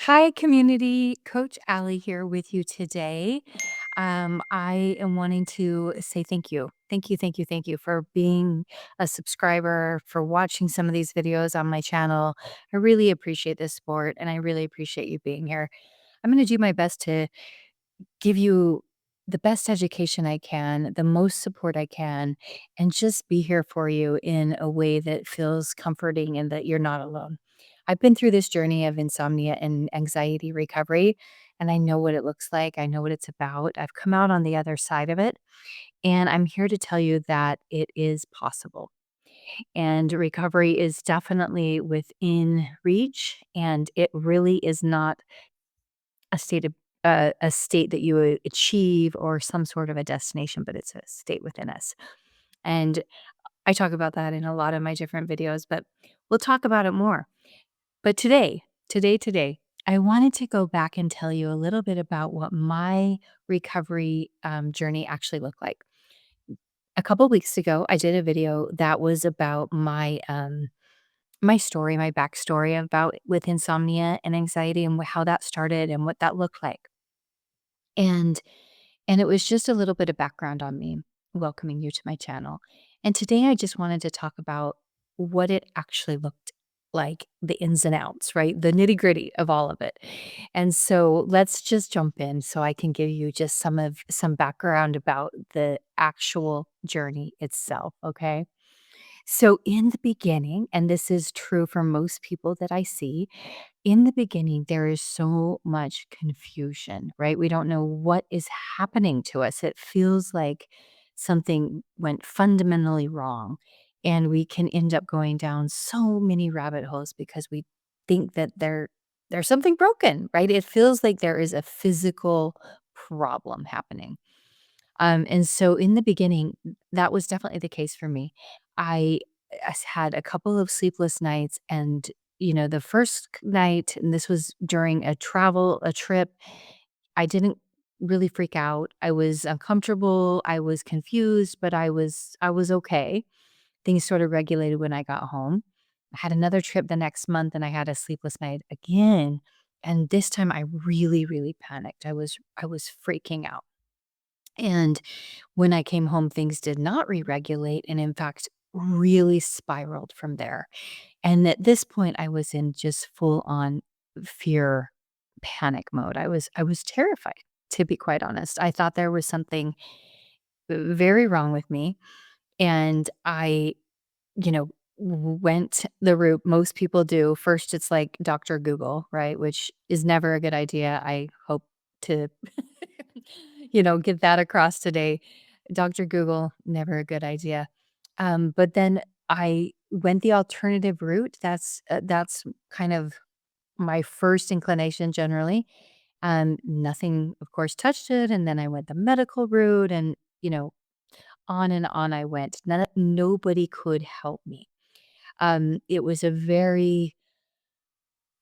Hi, community. Coach Allie here with you today. I am wanting to say thank you. Thank you, thank you, thank you for being a subscriber, for watching some of these videos on my channel. I really appreciate this support and I really appreciate you being here. I'm going to do my best to give you the best education I can, the most support I can, and just be here for you in a way that feels comforting and that you're not alone. I've been through this journey of insomnia and anxiety recovery, and I know what it looks like. I know what it's about. I've come out on the other side of it, and I'm here to tell you that it is possible. And recovery is definitely within reach, and it really is not a state of a state that you would achieve or some sort of a destination, but it's a state within us. And I talk about that in a lot of my different videos, but we'll talk about it more. But today, I wanted to go back and tell you a little bit about what my recovery journey actually looked like. A couple weeks ago, I did a video that was about my story, my backstory about with insomnia and anxiety and how that started and what that looked like. And it was just a little bit of background on me, welcoming you to my channel. And today I just wanted to talk about what it actually looked like, the ins and outs, right? The nitty-gritty of all of it. And so let's just jump in so I can give you just some background about the actual journey itself, okay? So in the beginning, and this is true for most people that I see, in the beginning, there is so much confusion, right? We don't know what is happening to us. It feels like something went fundamentally wrong. And we can end up going down so many rabbit holes because we think that there's something broken, right? It feels like there is a physical problem happening. And so in the beginning, that was definitely the case for me. I had a couple of sleepless nights and the first night, and this was during a trip, I didn't really freak out. I was uncomfortable, I was confused, but I was okay. Things sort of regulated when I got home. I had another trip the next month and I had a sleepless night again. And this time I really, really panicked. I was freaking out. And when I came home, things did not re-regulate and in fact really spiraled from there. And at this point, I was in just full on fear panic mode. I was terrified, to be quite honest. I thought there was something very wrong with me. And I, went the route most people do. First, it's like Dr. Google, right? Which is never a good idea. I hope to get that across today. Dr. Google, never a good idea. But then I went the alternative route. That's kind of my first inclination generally. Nothing, of course, touched it. And then I went the medical route and, on and on I went. Nobody could help me. It was a very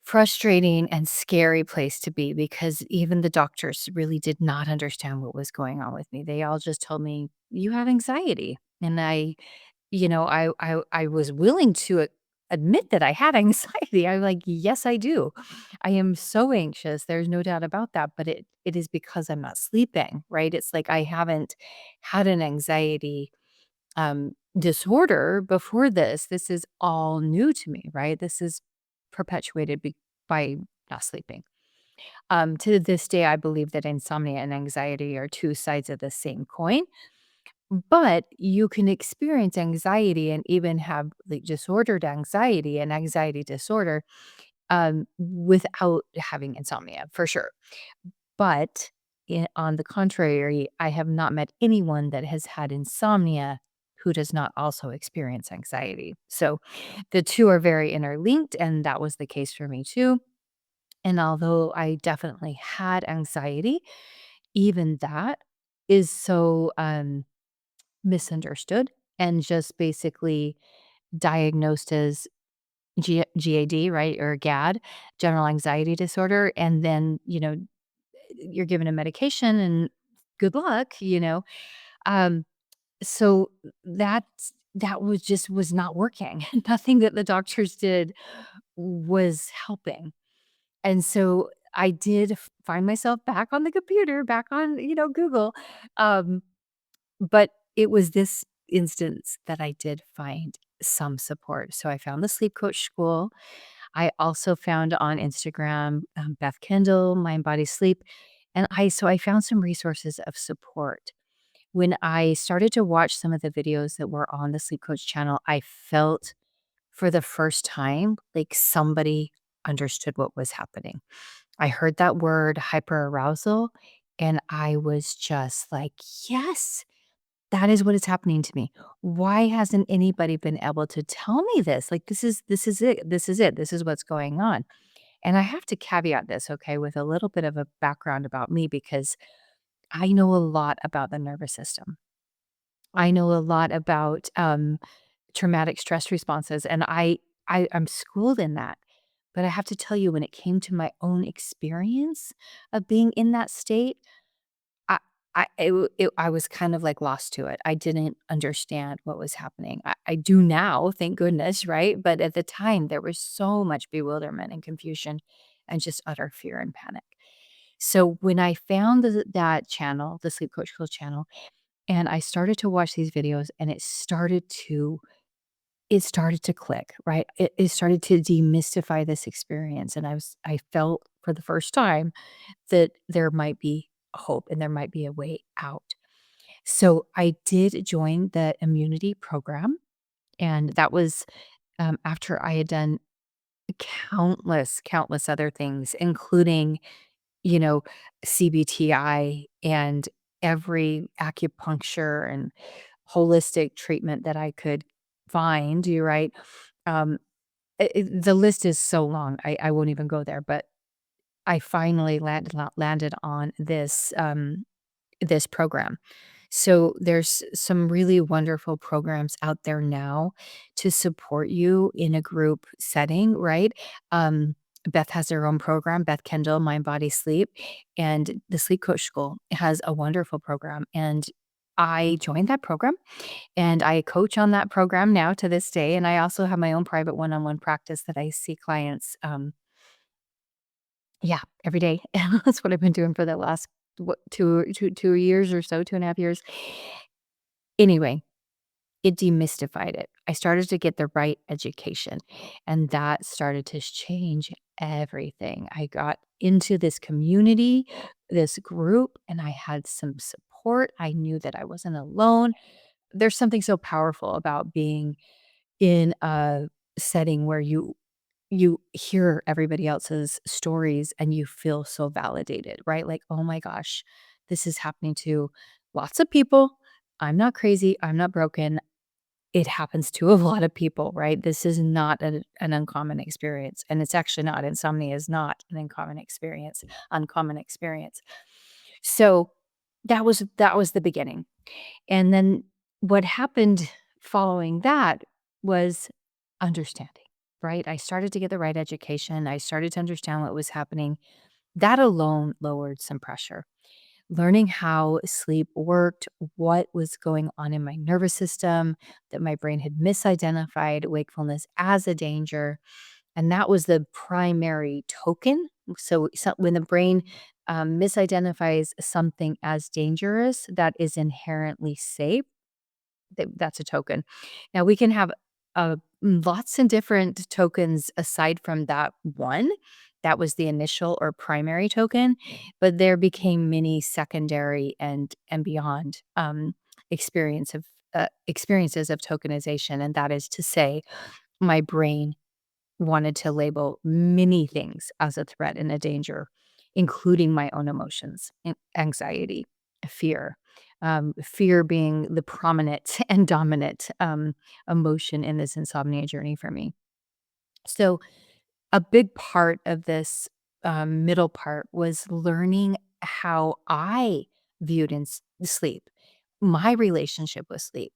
frustrating and scary place to be because even the doctors really did not understand what was going on with me. They all just told me, "You have anxiety." And I was willing to admit that I had anxiety. I'm like, "Yes, I do. I am so anxious. There's no doubt about that, but it is because I'm not sleeping, right? It's like I haven't had an anxiety disorder before this. This is all new to me, right? This is perpetuated by not sleeping. To this day, I believe that insomnia and anxiety are two sides of the same coin, but you can experience anxiety and even have like disordered anxiety and anxiety disorder without having insomnia for sure. But on the contrary, I have not met anyone that has had insomnia who does not also experience anxiety. So the two are very interlinked, and that was the case for me too. And although I definitely had anxiety, even that is so misunderstood and just basically diagnosed as GAD, right? Or GAD, general anxiety disorder. And then, you're given a medication and good luck. Um, so that was not working. Nothing that the doctors did was helping. And so I did find myself back on the computer, back on, Google. Um, but it was this instance that I did find some support. So I found the sleep coach school. I also found on Instagram, Beth Kendall, Mind Body Sleep. And I found some resources of support. When I started to watch some of the videos that were on the Sleep Coach channel, I felt for the first time like somebody understood what was happening. I heard that word hyperarousal and I was just like, yes, that is what is happening to me. Why hasn't anybody been able to tell me this? Like this is it. This is it. This is what's going on. And I have to caveat this, okay, with a little bit of a background about me because I know a lot about the nervous system. I know a lot about traumatic stress responses, and I'm schooled in that. But I have to tell you, when it came to my own experience of being in that state, I I was kind of, like, lost to it. I didn't understand what was happening. I do now, thank goodness, right? But at the time, there was so much bewilderment and confusion and just utter fear and panic. So when I found that channel, the Sleep Coach School channel, and I started to watch these videos, and it started to click, right? It started to demystify this experience, and I felt for the first time that there might be hope and there might be a way out. So I did join the immunity program, and that was, after I had done countless, countless other things, including, you know, CBTI and every acupuncture and holistic treatment that I could find, you right? Um, the list is so long, I won't even go there, but I finally landed on this program. So there's some really wonderful programs out there now to support you in a group setting, right? Um, Beth has her own program, Beth Kendall, Mind, Body, Sleep, and the Sleep Coach School has a wonderful program. And I joined that program and I coach on that program now to this day. And I also have my own private one on one practice that I see clients. Yeah, every day. That's what I've been doing for the last, what, 2 years or so, 2.5 years. Anyway, it demystified it. I started to get the right education, and that started to change everything. I got into this community, this group, and I had some support. I knew that I wasn't alone. There's something so powerful about being in a setting where you hear everybody else's stories and you feel so validated, right? Like, "Oh my gosh, this is happening to lots of people. I'm not crazy. I'm not broken. It happens to a lot of people," right? This is not an uncommon experience, and it's actually not. Insomnia is not an uncommon experience. So, that was the beginning. And then what happened following that was understanding, right? I started to get the right education. I started to understand what was happening. That alone lowered some pressure. Learning how sleep worked, what was going on in my nervous system, that my brain had misidentified wakefulness as a danger. And that was the primary token. So when the brain misidentifies something as dangerous that is inherently safe, that's a token. Now we can have, lots and different tokens aside from that one. That was the initial or primary token, but there became many secondary and beyond, experiences of tokenization, and that is to say, my brain wanted to label many things as a threat and a danger, including my own emotions, anxiety, fear. Fear being the prominent and dominant emotion in this insomnia journey for me. So, a big part of this middle part was learning how I viewed sleep, my relationship with sleep,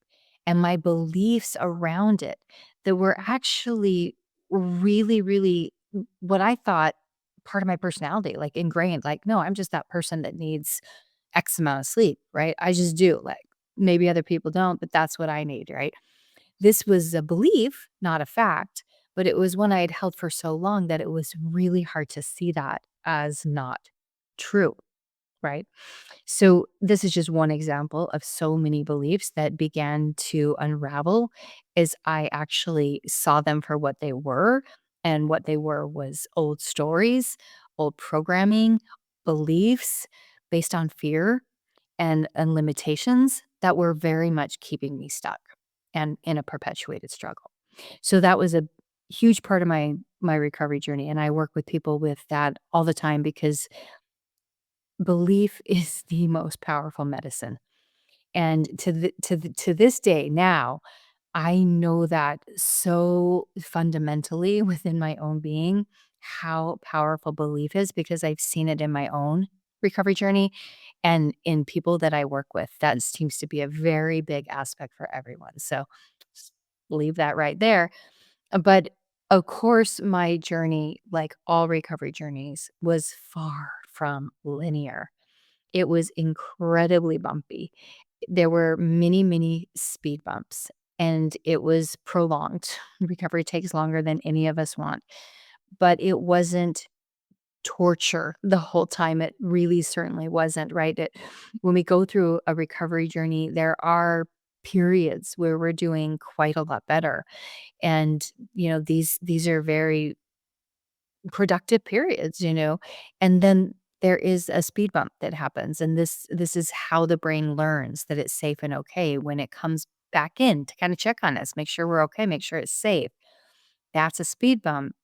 and my beliefs around it that were actually really, really what I thought part of my personality, like ingrained. Like, no, I'm just that person that needs X amount of sleep, right? I just do. Like, maybe other people don't, but that's what I need, right? This was a belief, not a fact, but it was one I had held for so long that it was really hard to see that as not true, right? So, this is just one example of so many beliefs that began to unravel as I actually saw them for what they were. And what they were was old stories, old programming, beliefs based on fear and limitations that were very much keeping me stuck and in a perpetuated struggle. So that was a huge part of my recovery journey, and I work with people with that all the time because belief is the most powerful medicine. And to this day now, I know that so fundamentally within my own being how powerful belief is because I've seen it in my own recovery journey and in people that I work with. That seems to be a very big aspect for everyone. So just leave that right there. But of course, my journey, like all recovery journeys, was far from linear. It was incredibly bumpy. There were many, many speed bumps, and it was prolonged. Recovery takes longer than any of us want, but it wasn't torture the whole time. It really certainly wasn't, right? When we go through a recovery journey, there are periods where we're doing quite a lot better. And, these are very productive periods, and then there is a speed bump that happens, and this is how the brain learns that it's safe and okay when it comes back in to kind of check on us, make sure we're okay, make sure it's safe. That's a speed bump.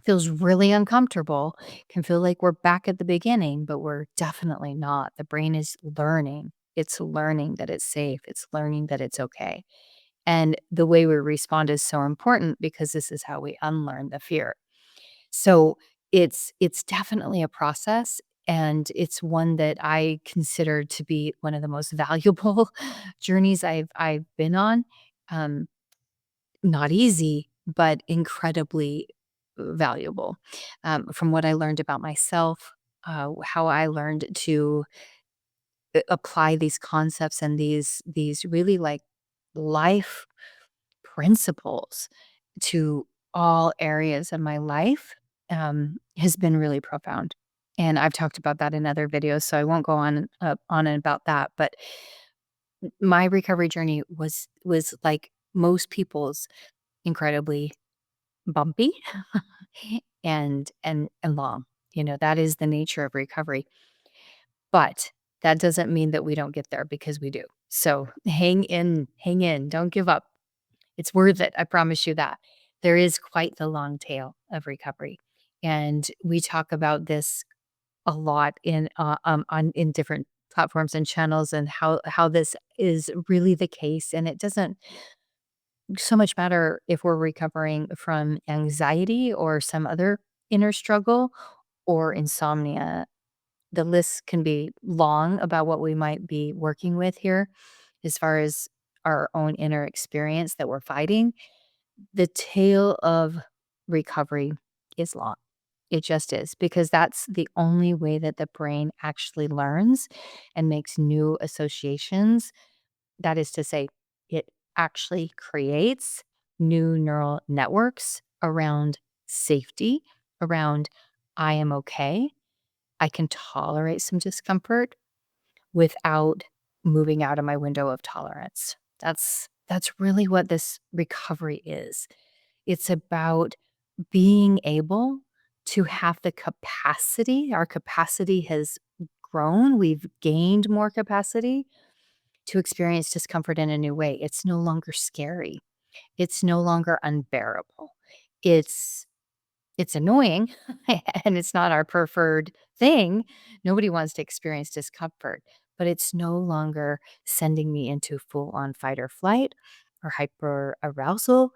Feels really uncomfortable, can feel like we're back at the beginning, but we're definitely not. The brain is learning. It's learning that it's safe. It's learning that it's okay. And the way we respond is so important because this is how we unlearn the fear. So, it's definitely a process, and it's one that I consider to be one of the most valuable journeys I've been on. Um, Not easy, but incredibly valuable. From what I learned about myself, how I learned to apply these concepts and these really, like, life principles to all areas of my life, has been really profound. And I've talked about that in other videos, so I won't go on and about that. But my recovery journey was like most people's, incredibly bumpy and long. That is the nature of recovery. But that doesn't mean that we don't get there because we do. So hang in, don't give up. It's worth it, I promise you that. There is quite the long tail of recovery, and we talk about this a lot in different platforms and channels and how this is really the case, and it doesn't so much matter if we're recovering from anxiety or some other inner struggle or insomnia. The list can be long about what we might be working with here as far as our own inner experience that we're fighting. The tale of recovery is long. It just is, because that's the only way that the brain actually learns and makes new associations. That is to say, it actually creates new neural networks around safety, around I am okay. I can tolerate some discomfort without moving out of my window of tolerance. That's really what this recovery is. It's about being able to have the capacity. Our capacity has grown. We've gained more capacity to experience discomfort in a new way. It's no longer scary. It's no longer unbearable. It's it's annoying and it's not our preferred thing. Nobody wants to experience discomfort, but it's no longer sending me into full on fight or flight or hyper arousal.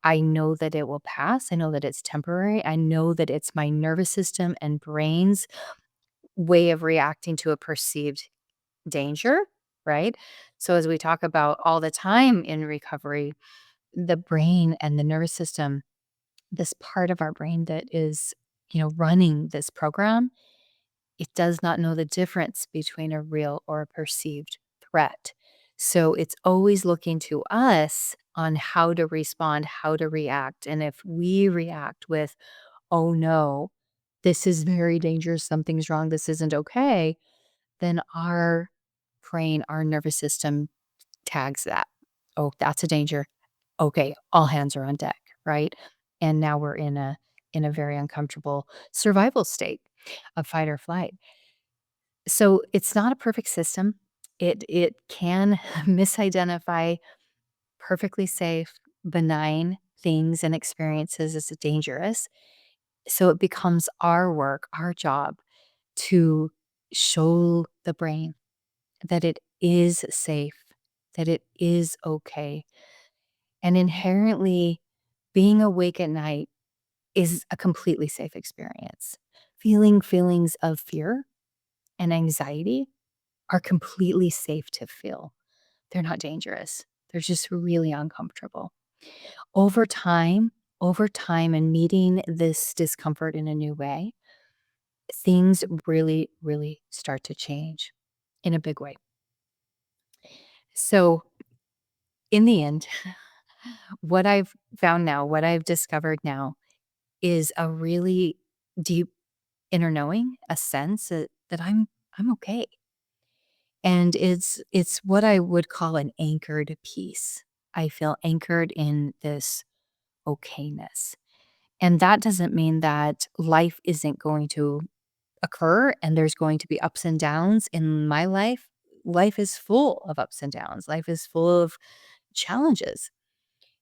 I know that it will pass. I know that it's temporary. I know that it's my nervous system and brain's way of reacting to a perceived danger, right? So, as we talk about all the time in recovery, the brain and the nervous system, this part of our brain that is, running this program, it does not know the difference between a real or a perceived threat. So it's always looking to us on how to respond, how to react. And if we react with, oh no, this is very dangerous, something's wrong, this isn't okay, then our brain, our nervous system tags that. Oh, that's a danger. Okay, all hands are on deck, right? And now we're in a very uncomfortable survival state of fight or flight. So it's not a perfect system. It can misidentify perfectly safe, benign things and experiences as dangerous. So it becomes our work, our job to show the brain that it is safe, that it is okay. And inherently, being awake at night is a completely safe experience. Feeling feelings of fear and anxiety are completely safe to feel. They're not dangerous. They're just really uncomfortable. Over time, over time and meeting this discomfort in a new way, things really, really start to change in a big way. So, in the end, what I've found now, what I've discovered now is a really deep inner knowing, a sense that I'm okay. And it's what I would call an anchored peace. I feel anchored in this okayness. And that doesn't mean that life isn't going to occur and there's going to be ups and downs in my life. Life is full of ups and downs. Life is full of challenges.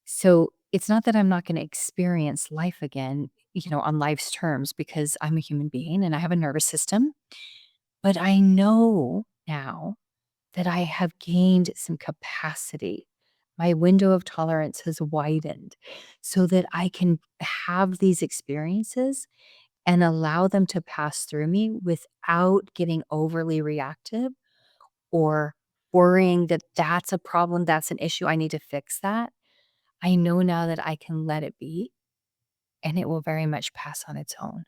So it's not that I'm not going to experience life again, on life's terms because I'm a human being and I have a nervous system. But I know now that I have gained some capacity. My window of tolerance has widened so that I can have these experiences and allow them to pass through me without getting overly reactive or worrying that that's a problem, that's an issue, I need to fix that. I know now that I can let it be and it will very much pass on its own.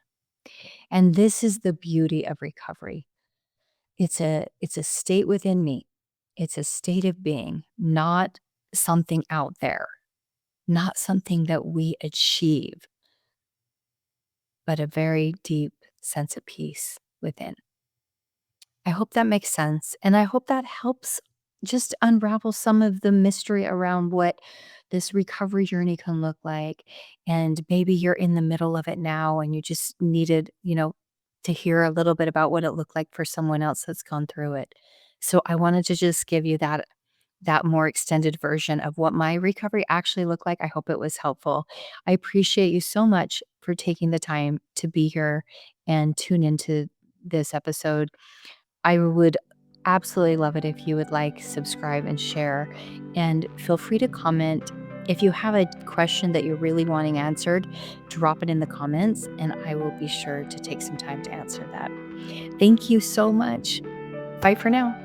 And this is the beauty of recovery. It's a state within me. It's a state of being, not something out there, not something that we achieve, but a very deep sense of peace within. I hope that makes sense, and I hope that helps just unravel some of the mystery around what this recovery journey can look like, and maybe you're in the middle of it now and you just needed, to hear a little bit about what it looked like for someone else that's gone through it. So I wanted to just give you that more extended version of what my recovery actually looked like. I hope it was helpful. I appreciate you so much for taking the time to be here and tune into this episode. I would absolutely love it if you would like, subscribe, and share. And feel free to comment. If you have a question that you're really wanting answered, drop it in the comments, and I will be sure to take some time to answer that. Thank you so much. Bye for now.